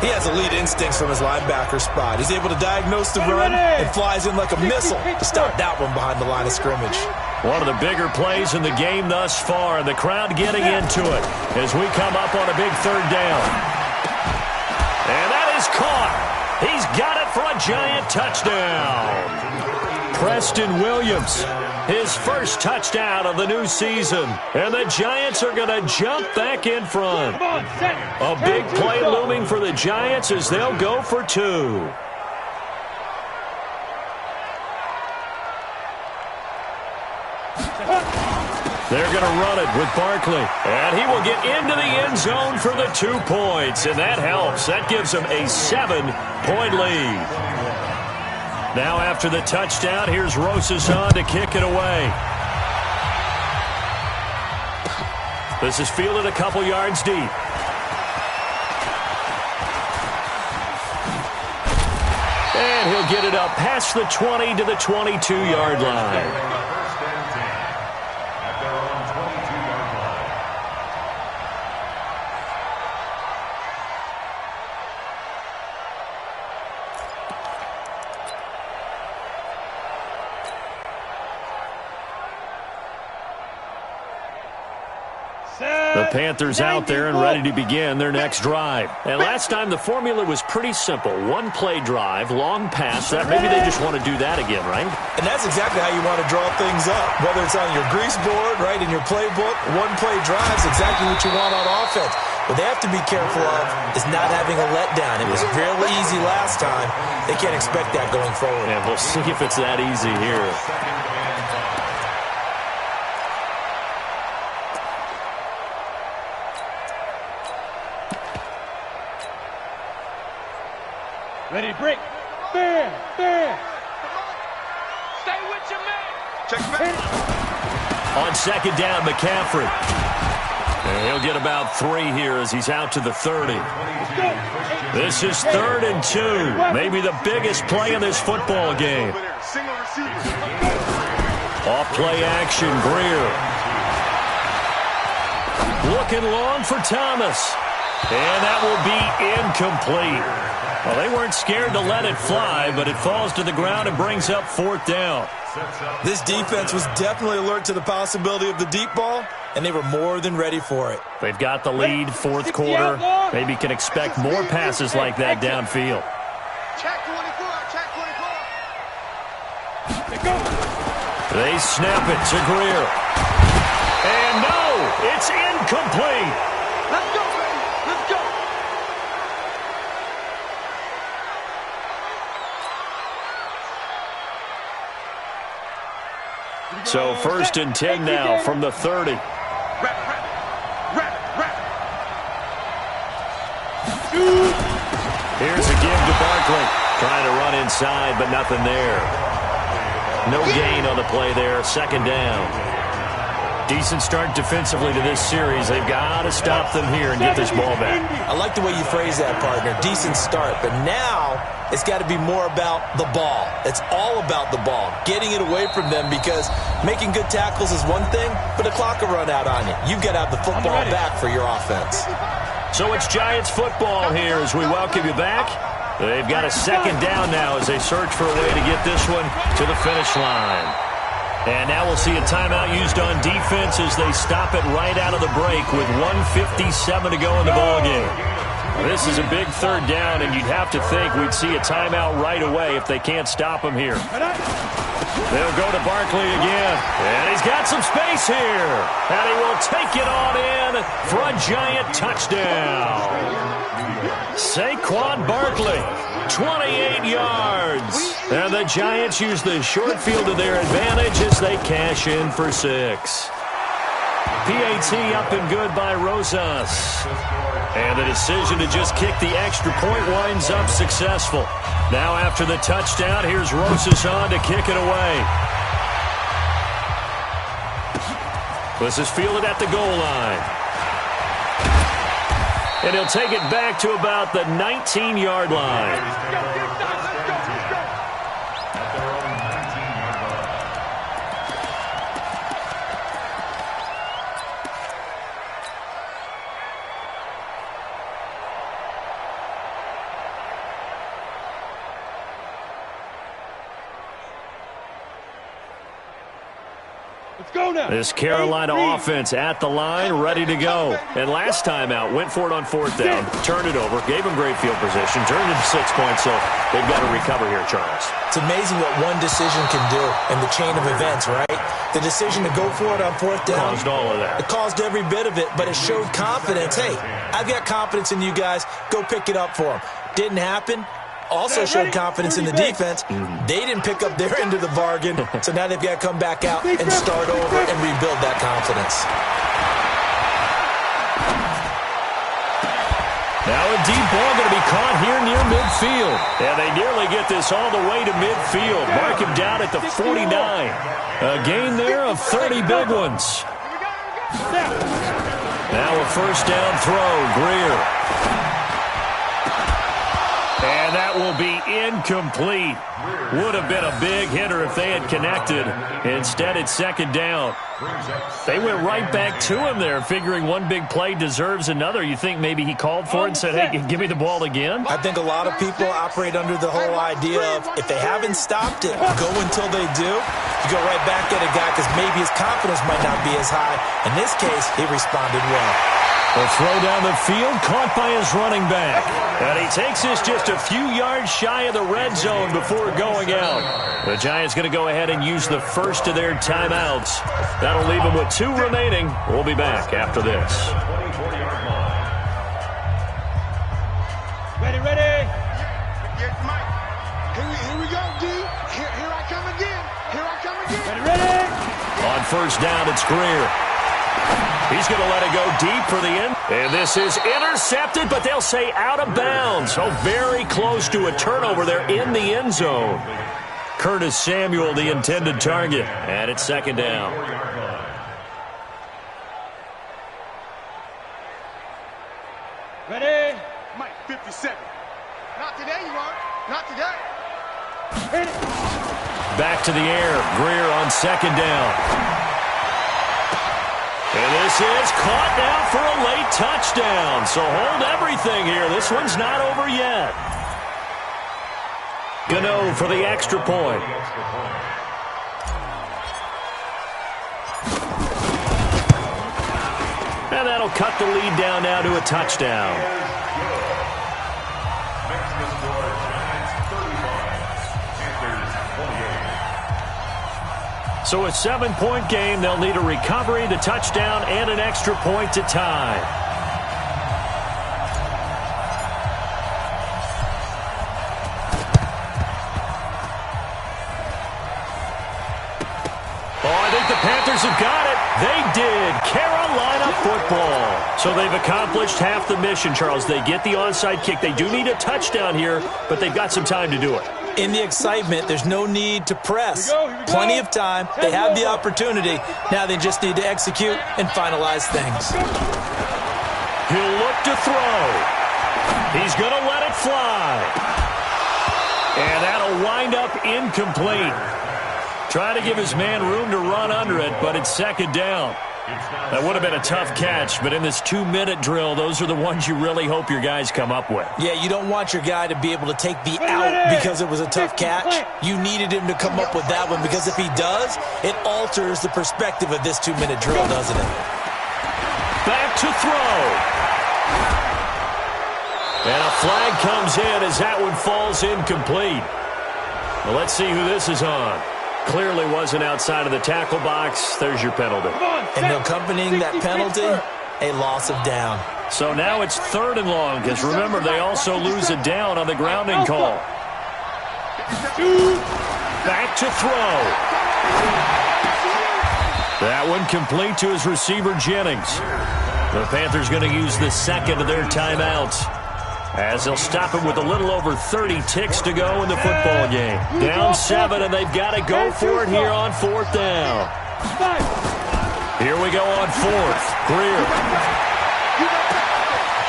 He has elite instincts from his linebacker spot. He's able to diagnose the run and flies in like a missile to stop that one behind the line of scrimmage. One of the bigger plays in the game thus far, and the crowd getting into it as we come up on a big 3rd down. And that is caught. He's got it for a Giant touchdown. Preston Williams, his first touchdown of the new season. And the Giants are going to jump back in front. A big play looming for the Giants as they'll go for 2. They're going to run it with Barkley. And he will get into the end zone for the 2 points. And that helps. That gives them a 7-point lead. Now after the touchdown, here's Rosasson to kick it away. This is fielded a couple yards deep. And he'll get it up past the 20 to the 22-yard line. The Panthers out there and ready to begin their next drive. And last time the formula was pretty simple. 1-play drive, long pass. That maybe they just want to do that again, right? And that's exactly how you want to draw things up. Whether it's on your grease board, right, in your playbook, 1-play drive is exactly what you want on offense. What they have to be careful of is not having a letdown. It was fairly easy last time. They can't expect that going forward. And we'll see if it's that easy here. Ready, break. Bam, bam. Stay with your man. Check back. On second down, McCaffrey. And he'll get about 3 here as he's out to the 30. This is 3rd and 2. Maybe the biggest play in this football game. Off play action, Greer. Looking long for Thomas. And that will be incomplete. Well, they weren't scared to let it fly, but it falls to the ground and brings up 4th down. This defense was definitely alert to the possibility of the deep ball, and they were more than ready for it. They've got the lead, 4th quarter. Maybe can expect more passes like that downfield. Check 24, check 24. They snap it to Greer. And no, it's incomplete. Let's go, baby. Let's go. So 1st and 10 now from the 30. Wrap. Here's a give to Barkley. Trying to run inside, but nothing there. No gain on the play there. 2nd down. Decent start defensively to this series. They've got to stop them here and get this ball back. I like the way you phrase that, partner. Decent start. But now it's got to be more about the ball. It's all about the ball. Getting it away from them, because making good tackles is one thing, but the clock will run out on you. You've got to have the football back for your offense. So it's Giants football here as we welcome you back. They've got a 2nd down now as they search for a way to get this one to the finish line. And now we'll see a timeout used on defense as they stop it right out of the break with 1:57 to go in the ballgame. This is a big 3rd down, and you'd have to think we'd see a timeout right away if they can't stop him here. They'll go to Barkley again, and he's got some space here. And he will take it on in for a Giant touchdown. Saquon Barkley, 28 yards. And the Giants use the short field to their advantage as they cash in for 6. PAT up and good by Rosas. And the decision to just kick the extra point winds up successful. Now after the touchdown, here's Rosas on to kick it away. This is fielded at the goal line. And he'll take it back to about the 19-yard line. This Carolina offense at the line, ready to go. And last time out, went for it on 4th down, turned it over, gave them great field position, turned it to 6 points, so they've got to recover here, Charles. It's amazing what one decision can do in the chain of events, right? The decision to go for it on 4th down. Caused all of that. It caused every bit of it, but it showed confidence. Hey, I've got confidence in you guys. Go pick it up for them. Didn't happen. Also showed confidence in the defense. They didn't pick up their end of the bargain, so now they've got to come back out and start over and rebuild that confidence. Now a deep ball going to be caught here near midfield. And they nearly get this all the way to midfield. Mark him down at the 49. A gain there of 30 big ones. Now a 1st down throw, Greer. And that will be incomplete. Would have been a big hitter if they had connected. Instead, it's 2nd down. They went right back to him there, figuring one big play deserves another. You think maybe he called for it and said, hey, give me the ball again? I think a lot of people operate under the whole idea of if they haven't stopped it, go until they do. You go right back at a guy because maybe his confidence might not be as high. In this case, he responded well. A throw down the field, caught by his running back. And he takes this just a few yards shy of the red zone before going out. The Giants going to go ahead and use the first of their timeouts. That'll leave them with 2 remaining. We'll be back after this. Ready. Get Mike. Here we go, D. Here I come again. Ready. On 1st down, it's Greer. He's going to let it go deep for the end. And this is intercepted, but they'll say out of bounds. Oh, very close to a turnover there in the end zone. Curtis Samuel, the intended target. And it's 2nd down. Ready? Mike, 57. Not today, you aren't. Not today. Hit it. Back to the air. Greer on second down. And this is caught now for a late touchdown. So hold everything here. This one's not over yet. Gano for the extra point. And that'll cut the lead down now to a touchdown. So a 7-point game, they'll need a recovery, the touchdown, and an extra point to tie. Oh, I think the Panthers have got it. They did. Carolina football. So they've accomplished half the mission, Charles. They get the onside kick. They do need a touchdown here, but they've got some time to do it. In the excitement, there's no need to press. Here we go. Plenty of time. They have the opportunity. Now they just need to execute and finalize things. He'll look to throw. He's going to let it fly. And that'll wind up incomplete. Try to give his man room to run under it, but it's second down. That would have been a tough catch, but in this 2-minute drill, those are the ones you really hope your guys come up with. Yeah, you don't want your guy to be able to take the out because it was a tough catch. You needed him to come up with that one because if he does, it alters the perspective of this 2-minute drill, doesn't it? Back to throw. And a flag comes in as that one falls incomplete. Well, let's see who this is on. Clearly wasn't outside of the tackle box. There's your penalty. And accompanying that penalty, a loss of down. So now it's 3rd and long, because remember, they also lose a down on the grounding call. Back to throw. That one complete to his receiver, Jennings. The Panthers going to use the second of their timeouts, as they'll stop him with a little over 30 ticks to go in the football game. Down 7, and they've got to go for it here on 4th down. Here we go on 4th. Greer.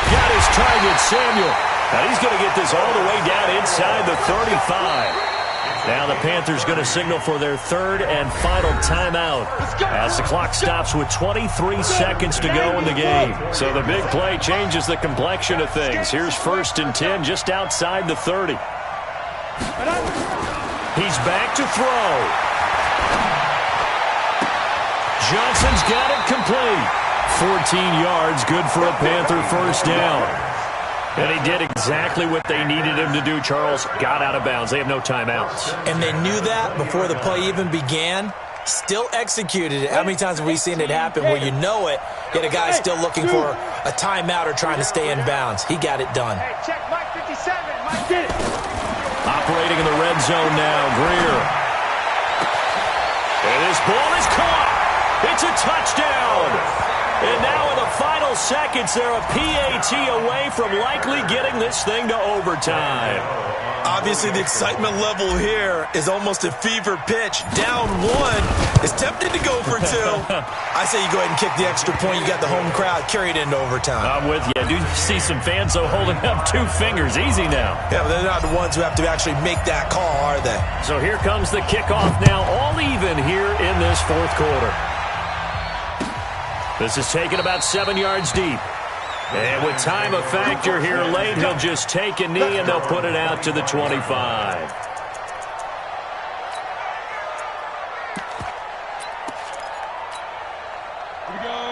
Got his target, Samuel. Now he's going to get this all the way down inside the 35. Now the Panthers going to signal for their 3rd and final timeout as the clock stops with 23 seconds to go in the game. So the big play changes the complexion of things. Here's 1st and 10 just outside the 30. He's back to throw. Johnson's got it complete. 14 yards, good for a Panther first down. And he did exactly what they needed him to do, Charles. Got out of bounds. They have no timeouts. And they knew that before the play even began. Still executed it. How many times have we seen it happen where you know it, yet a guy's still looking for a timeout or trying to stay in bounds? He got it done. Hey, check Mike 57. Mike did it. Operating in the red zone now, Greer. And this ball is caught. It's a touchdown. And now in the final seconds, they're a PAT away from likely getting this thing to overtime. Obviously, the excitement level here is almost a fever pitch. Down 1 is tempted to go for 2. I say you go ahead and kick the extra point. You got the home crowd carried into overtime. I'm with you. I do see some fans, though, holding up 2 fingers. Easy now. Yeah, but they're not the ones who have to actually make that call, are they? So here comes the kickoff now, all even here in this 4th quarter. This is taken about 7 yards deep. And with time a factor here late, he'll just take a knee and they'll put it out to the 25.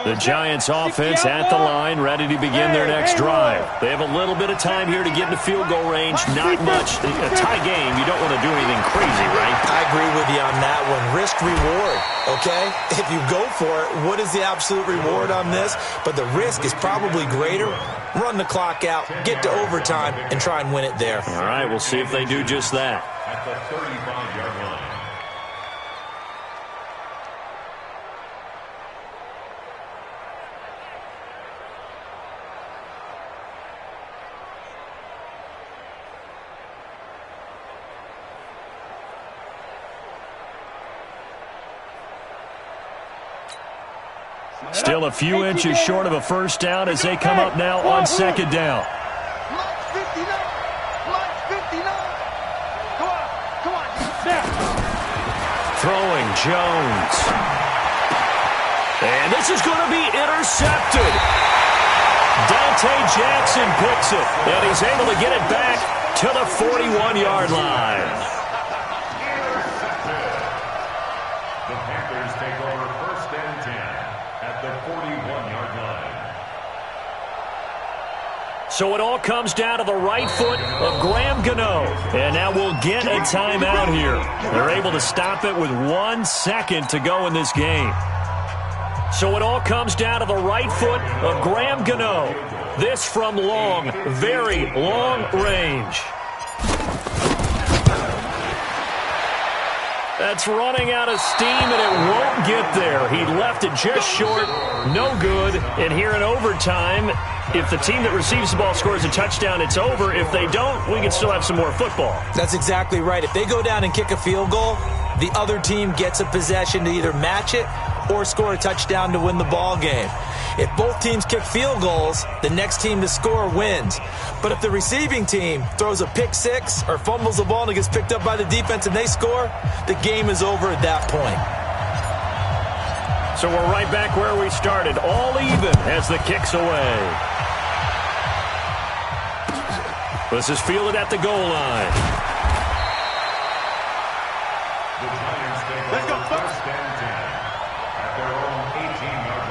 The Giants offense at the line, ready to begin their next drive. They have a little bit of time here to get into field goal range. Not much. A tie game, you don't want to do anything crazy, right? I agree with you on that one. Risk reward, okay? If you go for it, what is the absolute reward on this? But the risk is probably greater. Run the clock out, get to overtime, and try and win it there. All right, we'll see if they do just that. At the 35-yard line. Still a few inches short of a first down as they come up now on second down. Mike 59. Mike 59. Come on. Throwing Jones. And this is going to be intercepted. Dante Jackson picks it, and he's able to get it back to the 41-yard line. The Panthers take over first and 10 at the 41-yard line. So it all comes down to the right foot of Graham Gano. And now we'll get a timeout here. They're able to stop it with 1 second to go in this game. So it all comes down to the right foot of Graham Gano. This from long, very long range. That's running out of steam, and it won't get there. He left it just short, no good. And here in overtime, if the team that receives the ball scores a touchdown, it's over. If they don't, we can still have some more football. That's exactly right. If they go down and kick a field goal, the other team gets a possession to either match it or score a touchdown to win the ball game. If both teams kick field goals, the next team to score wins. But if the receiving team throws a pick six or fumbles the ball and it gets picked up by the defense and they score, the game is over at that point. So we're right back where we started, all even as the kick's away. This is fielded at the goal line. Let's go, first and 10 at their own 18-yard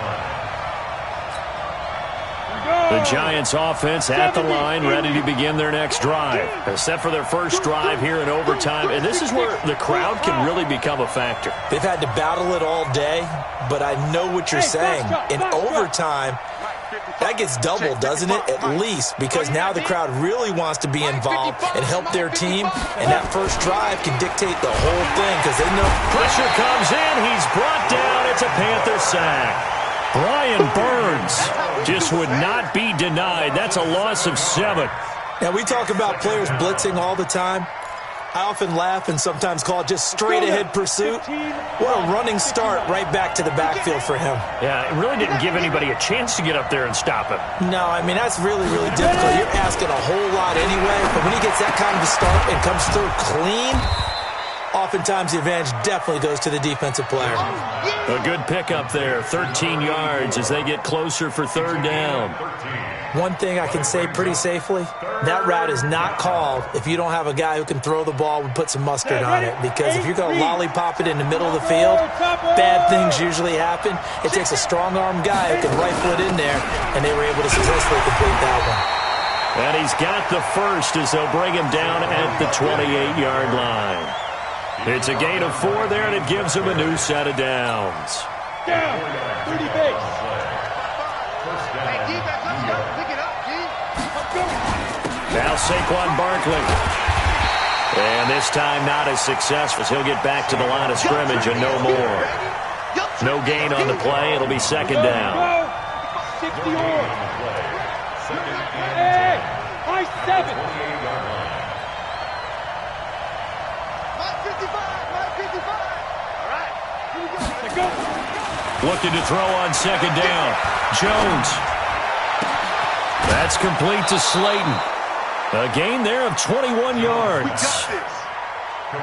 line. The Giants offense at the line, ready to begin their next drive. Set for their first drive here in overtime, and this is where the crowd can really become a factor. They've had to battle it all day, but I know what you're saying. In overtime, that gets doubled, doesn't it? At least, because now the crowd really wants to be involved and help their team, and that first drive can dictate the whole thing because they know. Pressure comes in. He's brought down. It's a Panther sack. Brian Burns just would not be denied. That's a loss of 7. Now, we talk about players blitzing all the time. I often laugh and sometimes call it just straight-ahead pursuit. What a running start right back to the backfield for him. Yeah, it really didn't give anybody a chance to get up there and stop him. No, I mean, that's really, really difficult. You're asking a whole lot anyway, but when he gets that kind of a start and comes through clean, oftentimes the advantage definitely goes to the defensive player. A good pickup there, 13 yards as they get closer for third down. One thing I can say pretty safely, that route is not called if you don't have a guy who can throw the ball and put some mustard on it. Because if you're going to lollipop it in the middle of the field, bad things usually happen. It takes a strong-arm guy who can rifle it in there, and they were able to successfully complete that one. And he's got the first as they'll bring him down at the 28-yard line. It's a gain of 4 there, and it gives him a new set of downs. Down, 30 base. Hey, defense, let's go. Pick it up, G. Let's go. Now Saquon Barkley. And this time not as successful as he'll get back to the line of scrimmage and no more. No gain on the play. It'll be second down. 60 on. Hey, high 7. Mike 55. Mike 55. All right. Here we go. Let's go. Looking to throw on second down. Jones. That's complete to Slayton. A gain there of 21 yards.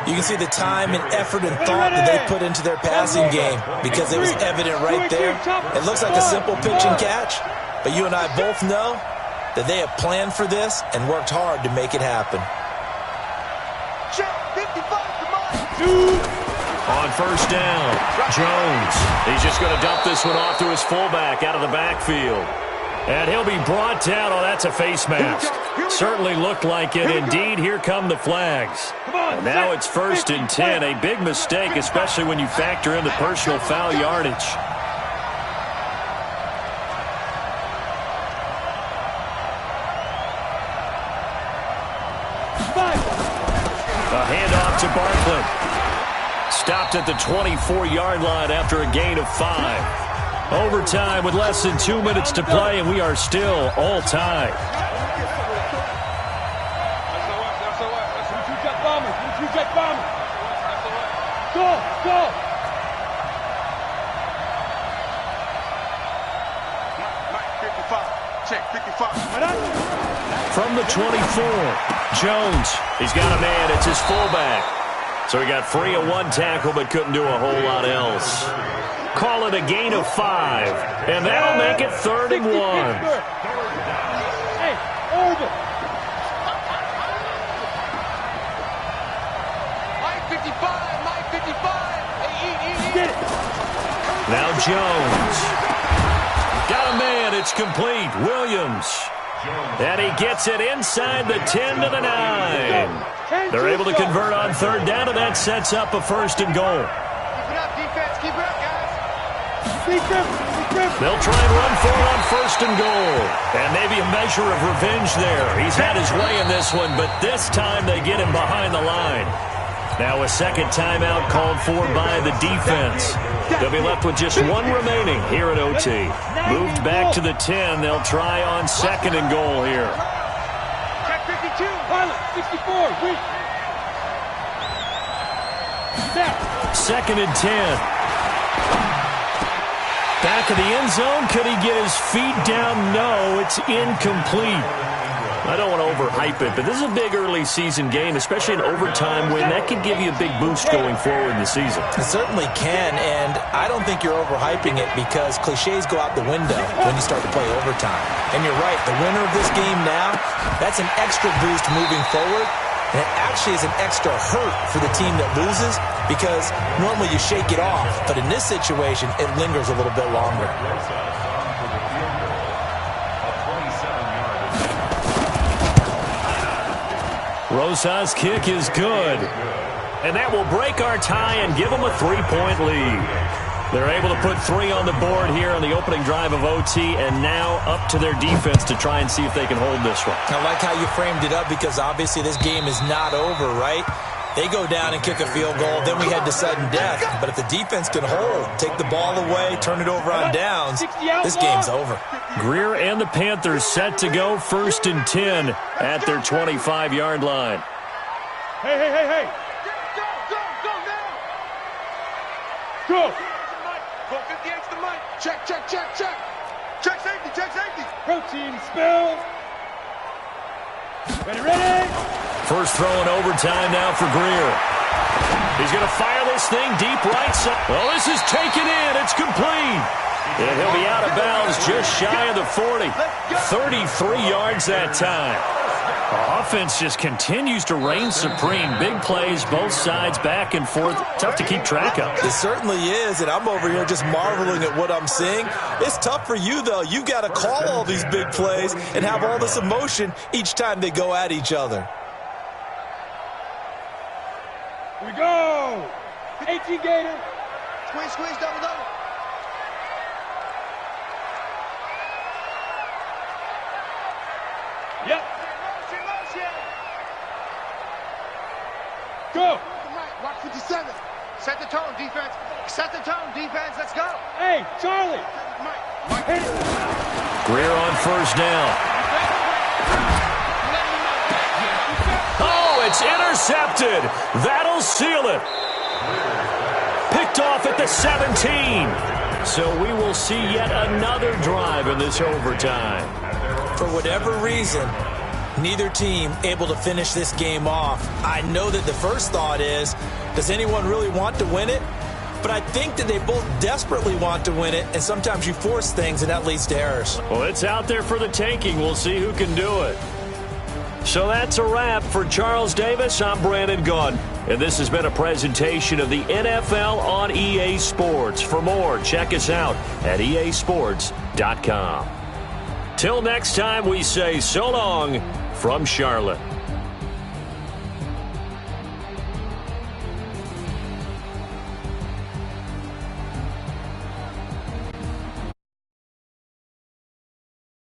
You can see the time and effort and thought that they put into their passing game because it was evident right there. It looks like a simple pitch and catch, but you and I both know that they have planned for this and worked hard to make it happen. Check 55 to Mike. On first down, Jones. He's just going to dump this one off to his fullback out of the backfield. And he'll be brought down. Oh, that's a face mask. Certainly looked like it. Indeed, here come the flags. And now it's first and 10. A big mistake, especially when you factor in the personal foul yardage. A handoff to Barkley. Stopped at the 24-yard line after a gain of 5. Overtime with less than 2 minutes to play, and we are still all tied. Go, go. Check 55. From the 24, Jones. He's got a man. It's his fullback. So he got free of one tackle but couldn't do a whole lot else. Call it a gain of 5. And that'll make it 3rd and 1. Hey, over. Mike 55, Mike 55. Hey, Get it. Now Jones. Got a man. It's complete. Williams. And he gets it inside the 10 to the 9. They're able to convert on 3rd down, and that sets up a 1st and goal. Keep it up, defense. Keep it up, guys. They'll try and run for it on 1st and goal. And maybe a measure of revenge there. He's had his way in this one, but this time they get him behind the line. Now a second timeout called for by the defense. They'll be left with just one remaining here at OT. Moved back to the 10. They'll try on 2nd and goal here. Check 52. Pilot, 64. Weak. Snap. 2nd and 10. Back of the end zone. Could he get his feet down? No, it's incomplete. I don't want to overhype it, but this is a big early season game, especially an overtime win. That could give you a big boost going forward in the season. It certainly can, and I don't think you're overhyping it because cliches go out the window when you start to play overtime. And you're right, the winner of this game now, that's an extra boost moving forward, and it actually is an extra hurt for the team that loses because normally you shake it off, but in this situation, it lingers a little bit longer. Rosas' kick is good. And that will break our tie and give them a 3-point lead. They're able to put 3 on the board here on the opening drive of OT, and now up to their defense to try and see if they can hold this one. I like how you framed it up because obviously this game is not over, right? They go down and kick a field goal, then we head to sudden death. But if the defense can hold, take the ball away, turn it over on downs, this game's over. Greer and the Panthers set to go 1st and 10 at their 25-yard line. Hey. Go. Go 58 to the mic. Check. Check safety. Protein spill. Ready. First throw in overtime now for Greer. He's going to fire this thing deep right side. Well, this is taken in. It's complete. And he'll be out of bounds just shy of the 40. 33 yards that time. Offense just continues to reign supreme. Big plays, both sides, back and forth. Tough to keep track of. It certainly is, and I'm over here just marveling at what I'm seeing. It's tough for you, though. You've got to call all these big plays and have all this emotion each time they go at each other. Here we go. 18 Gator. Squeeze, double. Yep. Motion. Go. Watch 57. Set the tone, defense. Let's go. Hey, Charlie. Mike. Hit it. Greer on 1st down. Oh, it's intercepted. That'll seal it. Picked off at the 17. So we will see yet another drive in this overtime. For whatever reason, neither team able to finish this game off. I know that the first thought is, does anyone really want to win it? But I think that they both desperately want to win it, and sometimes you force things, and that leads to errors. Well, it's out there for the taking. We'll see who can do it. So that's a wrap for Charles Davis. I'm Brandon Gunn, and this has been a presentation of the NFL on EA Sports. For more, check us out at easports.com. Till next time, we say so long from Charlotte.